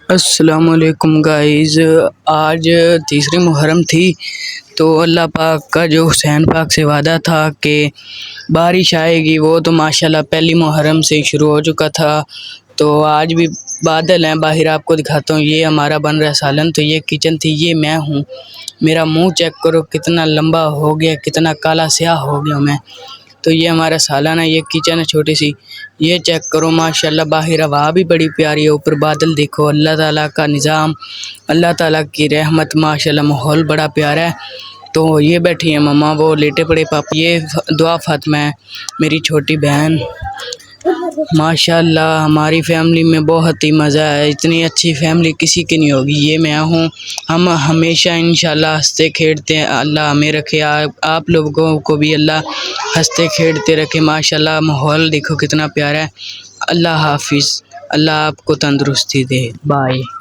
السلام علیکم گائز، آج تیسری محرم تھی تو اللہ پاک کا جو حسین پاک سے وعدہ تھا کہ بارش آئے گی وہ تو ماشاءاللہ پہلی محرم سے شروع ہو چکا تھا۔ تو آج بھی بادل ہیں باہر، آپ کو دکھاتا ہوں۔ یہ ہمارا بن رہا سالن، تو یہ کچن تھی، یہ میں ہوں۔ میرا منہ چیک کرو کتنا لمبا ہو گیا، کتنا کالا سیاہ ہو گیا میں۔ تو یہ ہمارا سالن ہے، یہ کچن ہے چھوٹی سی۔ یہ چیک کرو ماشاءاللہ، باہر ہوا بھی بڑی پیاری ہے، اوپر بادل دیکھو، اللہ تعالیٰ کا نظام، اللہ تعالیٰ کی رحمت، ماشاءاللہ ماحول بڑا پیارا ہے۔ تو یہ بیٹھی ہیں مما، وہ لیٹے پڑے پاپا، یہ دعا فاطمہ ہے میری چھوٹی بہن۔ ماشاءاللہ ہماری فیملی میں بہت ہی مزہ ہے، اتنی اچھی فیملی کسی کی نہیں ہوگی۔ یہ میں ہوں، ہم ہمیشہ انشاءاللہ ہنستے کھیلتے ہیں، اللہ ہمیں رکھے، آپ لوگوں کو بھی اللہ ہنستے کھیلتے رکھے۔ ماشاءاللہ ماحول دیکھو کتنا پیارا ہے۔ اللہ حافظ، اللہ آپ کو تندرستی دے، بائے۔